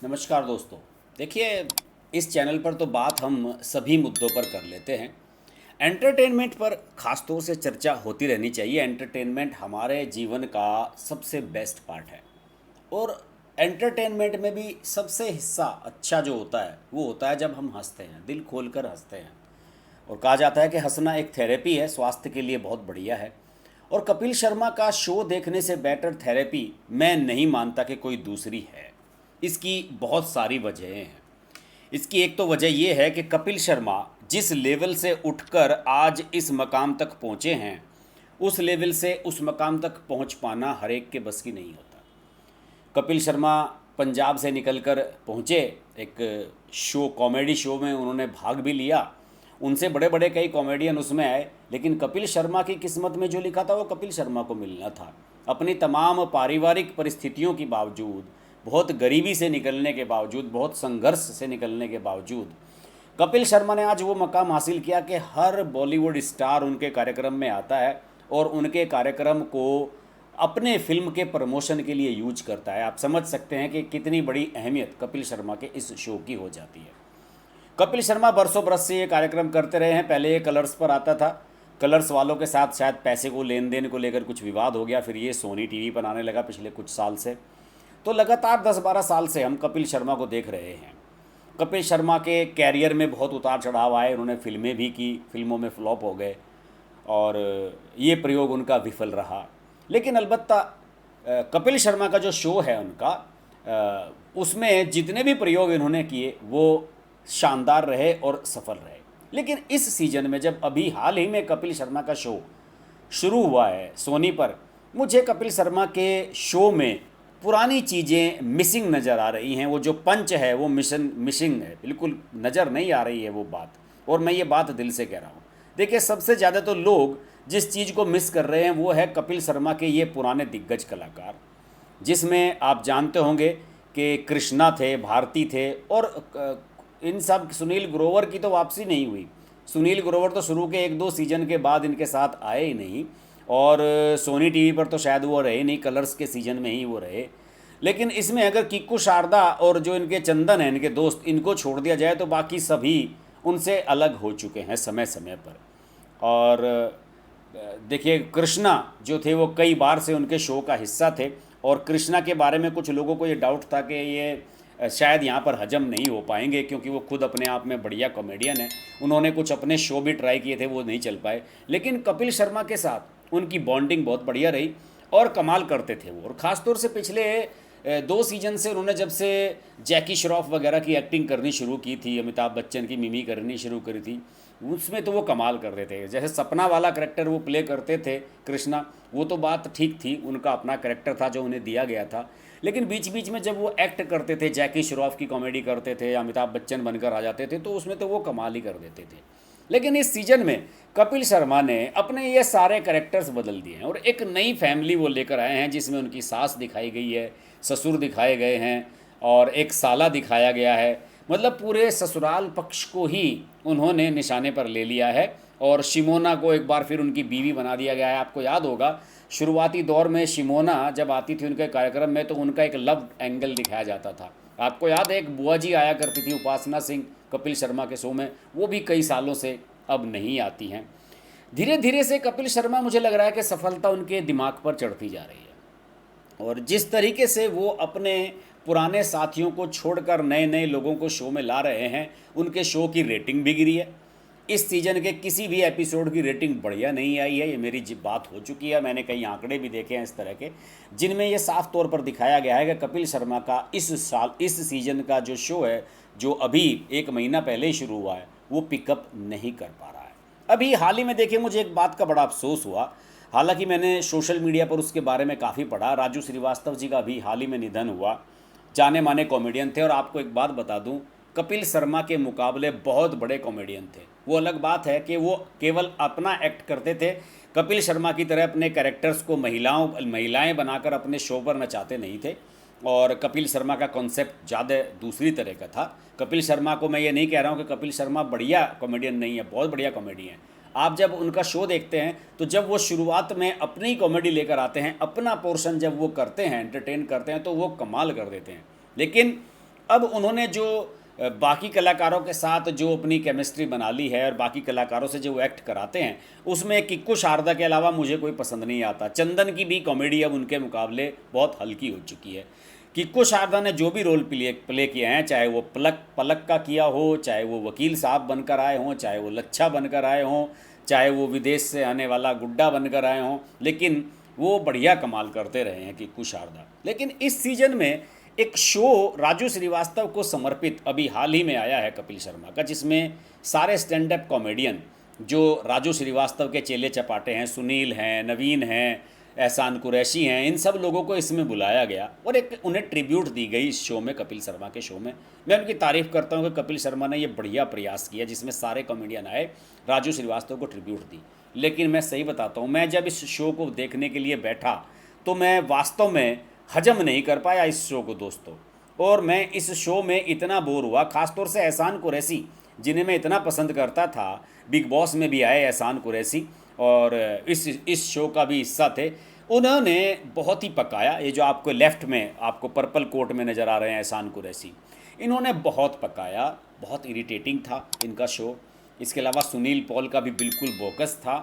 नमस्कार दोस्तों। देखिए, इस चैनल पर तो बात हम सभी मुद्दों पर कर लेते हैं। एंटरटेनमेंट पर ख़ास तौर से चर्चा होती रहनी चाहिए। एंटरटेनमेंट हमारे जीवन का सबसे बेस्ट पार्ट है। और एंटरटेनमेंट में भी सबसे हिस्सा अच्छा जो होता है वो होता है जब हम हंसते हैं, दिल खोलकर हंसते हैं। और कहा जाता है कि हंसना एक थेरेपी है, स्वास्थ्य के लिए बहुत बढ़िया है। और कपिल शर्मा का शो देखने से बेटर थेरेपी मैं नहीं मानता कि कोई दूसरी है। इसकी बहुत सारी वजहें हैं। इसकी एक तो वजह यह है कि कपिल शर्मा जिस लेवल से उठकर आज इस मकाम तक पहुँचे हैं, उस लेवल से उस मकाम तक पहुँच पाना हर एक के बस की नहीं होता। कपिल शर्मा पंजाब से निकलकर पहुँचे, एक शो, कॉमेडी शो में उन्होंने भाग भी लिया। उनसे बड़े बड़े कई कॉमेडियन उसमें आए, लेकिन कपिल शर्मा की किस्मत में जो लिखा था वो कपिल शर्मा को मिलना था। अपनी तमाम पारिवारिक परिस्थितियों के बावजूद, बहुत गरीबी से निकलने के बावजूद, बहुत संघर्ष से निकलने के बावजूद कपिल शर्मा ने आज वो मकाम हासिल किया कि हर बॉलीवुड स्टार उनके कार्यक्रम में आता है और उनके कार्यक्रम को अपने फिल्म के प्रमोशन के लिए यूज करता है। आप समझ सकते हैं कि कितनी बड़ी अहमियत कपिल शर्मा के इस शो की हो जाती है। कपिल शर्मा बरसों बरस से ये कार्यक्रम करते रहे हैं। पहले ये कलर्स पर आता था, कलर्स वालों के साथ शायद पैसे को लेन देन को लेकर कुछ विवाद हो गया, फिर ये सोनी टीवी पर आने लगा पिछले कुछ साल से। तो लगातार 10-12 साल से हम कपिल शर्मा को देख रहे हैं। कपिल शर्मा के कैरियर में बहुत उतार चढ़ाव आए, उन्होंने फिल्में भी की, फिल्मों में फ्लॉप हो गए और ये प्रयोग उनका विफल रहा। लेकिन अलबत्ता कपिल शर्मा का जो शो है उनका, उसमें जितने भी प्रयोग इन्होंने किए वो शानदार रहे और सफल रहे। लेकिन इस सीज़न में जब अभी हाल ही में कपिल शर्मा का शो शुरू हुआ है सोनी पर, मुझे कपिल शर्मा के शो में पुरानी चीज़ें मिसिंग नज़र आ रही हैं। वो जो पंच है वो मिसिंग है, बिल्कुल नज़र नहीं आ रही है वो बात। और मैं ये बात दिल से कह रहा हूँ। देखिए, सबसे ज़्यादा तो लोग जिस चीज़ को मिस कर रहे हैं वो है कपिल शर्मा के ये पुराने दिग्गज कलाकार, जिसमें आप जानते होंगे कि कृष्णा थे, भारती थे और इन सब, सुनील ग्रोवर की तो वापसी नहीं हुई। सुनील ग्रोवर तो शुरू के 1-2 सीज़न के बाद इनके साथ आए ही नहीं और सोनी टीवी पर तो शायद वो रहे नहीं, कलर्स के सीज़न में ही वो रहे। लेकिन इसमें अगर किक्कू शारदा और जो इनके चंदन हैं, इनके दोस्त, इनको छोड़ दिया जाए तो बाकी सभी उनसे अलग हो चुके हैं समय समय पर। और देखिए, कृष्णा जो थे वो कई बार से उनके शो का हिस्सा थे और कृष्णा के बारे में कुछ लोगों को ये डाउट था कि ये शायद यहाँ पर हजम नहीं हो पाएंगे, क्योंकि वो खुद अपने आप में बढ़िया कॉमेडियन है। उन्होंने कुछ अपने शो भी ट्राई किए थे, वो नहीं चल पाए। लेकिन कपिल शर्मा के साथ उनकी बॉन्डिंग बहुत बढ़िया रही और कमाल करते थे वो। और ख़ास तौर से पिछले 2 सीज़न से उन्होंने, जब से जैकी श्रॉफ वगैरह की एक्टिंग करनी शुरू की थी, अमिताभ बच्चन की मिमी करनी शुरू करी थी, उसमें तो वो कमाल करते थे। जैसे सपना वाला करेक्टर वो प्ले करते थे कृष्णा, वो तो बात ठीक थी, उनका अपना करेक्टर था जो उन्हें दिया गया था। लेकिन बीच बीच में जब वो एक्ट करते थे, जैकी श्रॉफ की कॉमेडी करते थे, अमिताभ बच्चन बनकर आ जाते थे, तो उसमें तो वो कमाल ही कर देते थे। लेकिन इस सीज़न में कपिल शर्मा ने अपने ये सारे कैरेक्टर्स बदल दिए हैं और एक नई फैमिली वो लेकर आए हैं, जिसमें उनकी सास दिखाई गई है, ससुर दिखाए गए हैं और एक साला दिखाया गया है। मतलब पूरे ससुराल पक्ष को ही उन्होंने निशाने पर ले लिया है और शिमोना को एक बार फिर उनकी बीवी बना दिया गया है। आपको याद होगा, शुरुआती दौर में शिमोना जब आती थी उनके कार्यक्रम में तो उनका एक लव एंगल दिखाया जाता था। आपको याद है, एक बुआ जी आया करती थी, उपासना सिंह, कपिल शर्मा के शो में, वो भी कई सालों से अब नहीं आती हैं। धीरे धीरे से कपिल शर्मा, मुझे लग रहा है कि सफलता उनके दिमाग पर चढ़ती जा रही है और जिस तरीके से वो अपने पुराने साथियों को छोड़कर नए नए लोगों को शो में ला रहे हैं, उनके शो की रेटिंग भी गिरी है। इस सीज़न के किसी भी एपिसोड की रेटिंग बढ़िया नहीं आई है, ये मेरी बात हो चुकी है। मैंने कई आंकड़े भी देखे हैं इस तरह के, जिनमें ये साफ तौर पर दिखाया गया है कि कपिल शर्मा का इस सीज़न का जो शो है, जो अभी 1 महीना पहले ही शुरू हुआ है, वो पिकअप नहीं कर पा रहा है। अभी हाल ही में देखिए, मुझे एक बात का बड़ा अफसोस हुआ। हालांकि मैंने सोशल मीडिया पर उसके बारे में काफ़ी पढ़ा। राजू श्रीवास्तव जी का अभी हाल ही में निधन हुआ। जाने माने कॉमेडियन थे और आपको एक बात बता दूं, कपिल शर्मा के मुकाबले बहुत बड़े कॉमेडियन थे। वो अलग बात है कि वो केवल अपना एक्ट करते थे, कपिल शर्मा की तरह अपने कैरेक्टर्स को महिलाएं बनाकर अपने शो पर नचाते नहीं थे। और कपिल शर्मा का कॉन्सेप्ट ज़्यादा दूसरी तरह का था। कपिल शर्मा को मैं ये नहीं कह रहा हूँ कि कपिल शर्मा बढ़िया कॉमेडियन नहीं है, बहुत बढ़िया कॉमेडियन है। आप जब उनका शो देखते हैं तो जब वो शुरुआत में अपनी कॉमेडी लेकर आते हैं, अपना पोर्शन जब वो करते हैं, एंटरटेन करते हैं, तो वो कमाल कर देते हैं। लेकिन अब उन्होंने जो बाकी कलाकारों के साथ जो अपनी केमिस्ट्री बना ली है और बाकी कलाकारों से जो वो एक्ट कराते हैं, उसमें किक्कू शारदा के अलावा मुझे कोई पसंद नहीं आता। चंदन की भी कॉमेडी अब उनके मुकाबले बहुत हल्की हो चुकी है। किक्कू शारदा ने जो भी रोल प्ले किए हैं, चाहे वो पलक पलक का किया हो, चाहे वो वकील साहब बनकर आए हों, चाहे वो लच्छा बनकर आए हों, चाहे वो विदेश से आने वाला गुड्डा बनकर आए हों, लेकिन वो बढ़िया कमाल करते रहे हैं किक्कू शारदा। लेकिन इस सीजन में एक शो राजू श्रीवास्तव को समर्पित अभी हाल ही में आया है कपिल शर्मा का, जिसमें सारे स्टैंड अप कॉमेडियन जो राजू श्रीवास्तव के चेले चपाटे हैं, सुनील हैं, नवीन हैं, एहसान कुरैशी हैं, इन सब लोगों को इसमें बुलाया गया और एक उन्हें ट्रिब्यूट दी गई इस शो में, कपिल शर्मा के शो में। मैं उनकी तारीफ़ करता हूँ कि कपिल शर्मा ने ये बढ़िया प्रयास किया जिसमें सारे कॉमेडियन आए, राजू श्रीवास्तव को ट्रिब्यूट दी। लेकिन मैं सही बताता हूँ, मैं जब इस शो को देखने के लिए बैठा तो मैं वास्तव में हजम नहीं कर पाया इस शो को दोस्तों। और मैं इस शो में इतना बोर हुआ, ख़ासतौर से एहसान कुरैशी जिन्हें मैं इतना पसंद करता था। बिग बॉस में भी आए एहसान कुरैशी और इस शो का भी हिस्सा थे। उन्होंने बहुत ही पकाया। ये जो आपको लेफ़्ट में आपको पर्पल कोट में नज़र आ रहे हैं एहसान कुरैशी, इन्होंने बहुत पकाया, बहुत इरिटेटिंग था इनका शो। इसके अलावा सुनील पॉल का भी बिल्कुल बोकस था।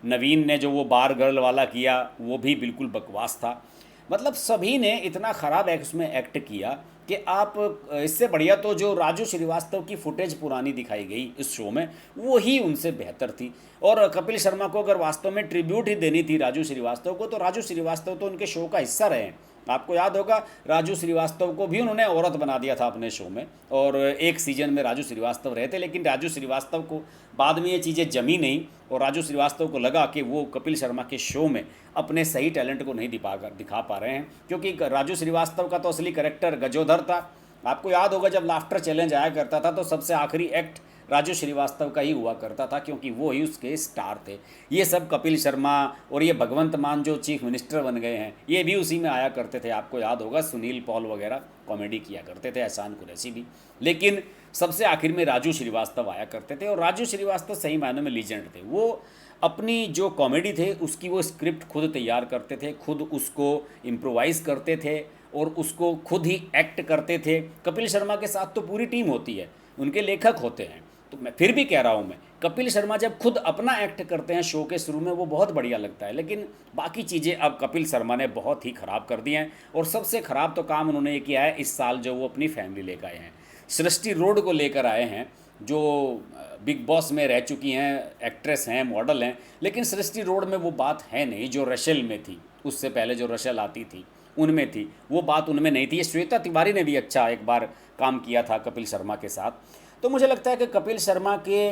नवीन ने जो वो बार गर्ल वाला किया वो भी बिल्कुल बकवास था। मतलब सभी ने इतना ख़राब उसमें एक्ट किया कि आप इससे बढ़िया तो जो राजू श्रीवास्तव की फुटेज पुरानी दिखाई गई इस शो में वो ही उनसे बेहतर थी। और कपिल शर्मा को अगर वास्तव में ट्रिब्यूट ही देनी थी राजू श्रीवास्तव को, तो राजू श्रीवास्तव तो उनके शो का हिस्सा रहे हैं। आपको याद होगा राजू श्रीवास्तव को भी उन्होंने औरत बना दिया था अपने शो में, और एक सीजन में राजू श्रीवास्तव रहे थे। लेकिन राजू श्रीवास्तव को बाद में ये चीज़ें जमी नहीं और राजू श्रीवास्तव को लगा कि वो कपिल शर्मा के शो में अपने सही टैलेंट को नहीं दिखा पा रहे हैं, क्योंकि राजू श्रीवास्तव का तो असली कैरेक्टर गजोधर था। आपको याद होगा जब लाफ्टर चैलेंज आया करता था तो सबसे आखिरी एक्ट राजू श्रीवास्तव का ही हुआ करता था, क्योंकि वो ही उसके स्टार थे। ये सब कपिल शर्मा और ये भगवंत मान जो चीफ मिनिस्टर बन गए हैं, ये भी उसी में आया करते थे। आपको याद होगा सुनील पॉल वगैरह कॉमेडी किया करते थे, एहसान कुरैशी भी। लेकिन सबसे आखिर में राजू श्रीवास्तव आया करते थे और राजू श्रीवास्तव सही मायनों में लीजेंड थे। वो अपनी जो कॉमेडी थे उसकी वो स्क्रिप्ट खुद तैयार करते थे, खुद उसको इम्प्रोवाइज़ करते थे और उसको खुद ही एक्ट करते थे। कपिल शर्मा के साथ तो पूरी टीम होती है, उनके लेखक होते हैं। तो मैं फिर भी कह रहा हूँ, मैं कपिल शर्मा जब खुद अपना एक्ट करते हैं शो के शुरू में वो बहुत बढ़िया लगता है, लेकिन बाकी चीज़ें अब कपिल शर्मा ने बहुत ही ख़राब कर दी हैं। और सबसे ख़राब तो काम उन्होंने ये किया है इस साल, जो वो अपनी फैमिली लेकर आए हैं। सृष्टि रोड को लेकर आए हैं, जो बिग बॉस में रह चुकी हैं, एक्ट्रेस हैं, मॉडल हैं, लेकिन सृष्टि रोड में वो बात है नहीं जो रशेल में थी। उससे पहले जो रशेल आती थी उनमें थी, वो बात उनमें नहीं थी। ये श्वेता तिवारी ने भी अच्छा एक बार काम किया था कपिल शर्मा के साथ। तो मुझे लगता है कि कपिल शर्मा के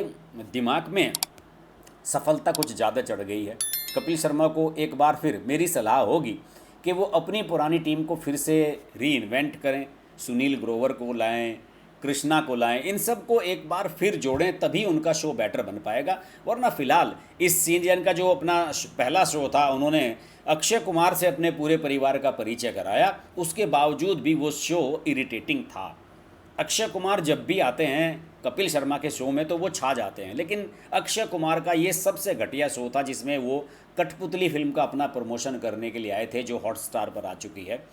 दिमाग में सफलता कुछ ज़्यादा चढ़ गई है। कपिल शर्मा को एक बार फिर मेरी सलाह होगी कि वो अपनी पुरानी टीम को फिर से रीइन्वेंट करें, सुनील ग्रोवर को लाएं, कृष्णा को लाएं, इन सब को एक बार फिर जोड़ें, तभी उनका शो बेटर बन पाएगा। वरना फ़िलहाल इस सीजन का जो अपना पहला शो था, उन्होंने अक्षय कुमार से अपने पूरे परिवार का परिचय कराया, उसके बावजूद भी वो शो इरिटेटिंग था। अक्षय कुमार जब भी आते हैं कपिल शर्मा के शो में तो वो छा जाते हैं, लेकिन अक्षय कुमार का ये सबसे घटिया शो था जिसमें वो कठपुतली फिल्म का अपना प्रमोशन करने के लिए आए थे, जो हॉटस्टार पर आ चुकी है।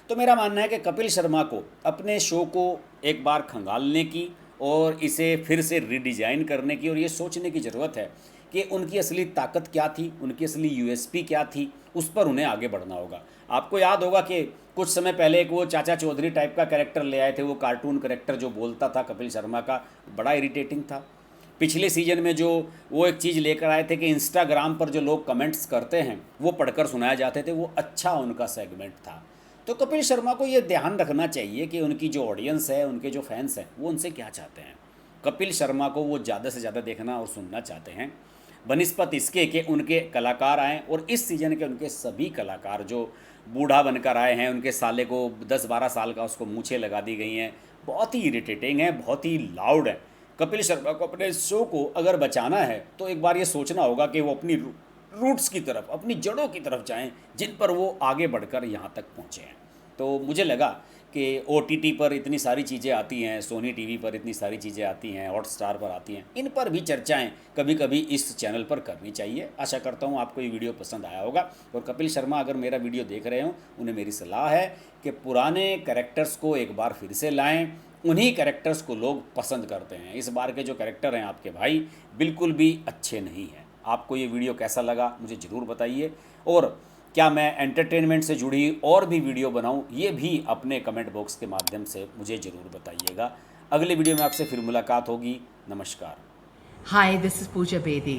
तो मेरा मानना है कि कपिल शर्मा को अपने शो को एक बार खंगालने की और इसे फिर से रीडिज़ाइन करने की और ये सोचने की ज़रूरत है कि उनकी असली ताकत क्या थी, उनकी असली यूएसपी क्या थी, उस पर उन्हें आगे बढ़ना होगा। आपको याद होगा कि कुछ समय पहले एक वो चाचा चौधरी टाइप का कैरेक्टर ले आए थे, वो कार्टून कैरेक्टर जो बोलता था कपिल शर्मा का, बड़ा इरिटेटिंग था। पिछले सीजन में जो वो एक चीज़ लेकर आए थे कि इंस्टाग्राम पर जो लोग कमेंट्स करते हैं वो पढ़कर सुनाए जाते थे, वो अच्छा उनका सेगमेंट था। तो कपिल शर्मा को ये ध्यान रखना चाहिए कि उनकी जो ऑडियंस है, उनके जो फैंस हैं, वो उनसे क्या चाहते हैं। कपिल शर्मा को वो ज़्यादा से ज़्यादा देखना और सुनना चाहते हैं, बनिस्पत इसके कि उनके कलाकार आएँ। और इस सीज़न के उनके सभी कलाकार जो बूढ़ा बनकर आए हैं, उनके साले को 10-12 साल का उसको मूछें लगा दी गई हैं, बहुत ही इरिटेटिंग है, बहुत ही लाउड है। कपिल शर्मा को अपने शो को अगर बचाना है तो एक बार ये सोचना होगा कि वो अपनी रूट्स की तरफ, अपनी जड़ों की तरफ जाएं, जिन पर वो आगे बढ़कर यहाँ तक पहुँचे हैं। तो मुझे लगा कि OTT पर इतनी सारी चीज़ें आती हैं, सोनी टीवी पर इतनी सारी चीज़ें आती हैं, हॉटस्टार पर आती हैं, इन पर भी चर्चाएं कभी कभी इस चैनल पर करनी चाहिए। आशा करता हूं आपको ये वीडियो पसंद आया होगा। और कपिल शर्मा अगर मेरा वीडियो देख रहे हों, उन्हें मेरी सलाह है कि पुराने कैरेक्टर्स को एक बार फिर से लाएँ। उन्हीं कैरेक्टर्स को लोग पसंद करते हैं। इस बार के जो कैरेक्टर हैं आपके भाई बिल्कुल भी अच्छे नहीं हैं। आपको ये वीडियो कैसा लगा मुझे ज़रूर बताइए, और क्या मैं एंटरटेनमेंट से जुड़ी और भी वीडियो बनाऊं, ये भी अपने कमेंट बॉक्स के माध्यम से मुझे ज़रूर बताइएगा। अगले वीडियो में आपसे फिर मुलाकात होगी। नमस्कार। Hi, this is Pooja Bedi,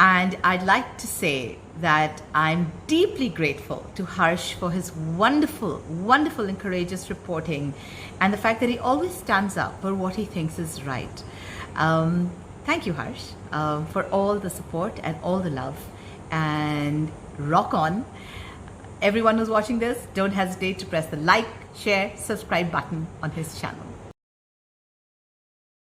and I'd like to say that I'm deeply grateful to Harsh for his wonderful, wonderful and courageous reporting, and the fact that he always stands up for what he thinks is right. Thank you, Harsh, for all the support and all the love, and rock on. Everyone who's watching this, don't hesitate to press the like, share, subscribe button on his channel.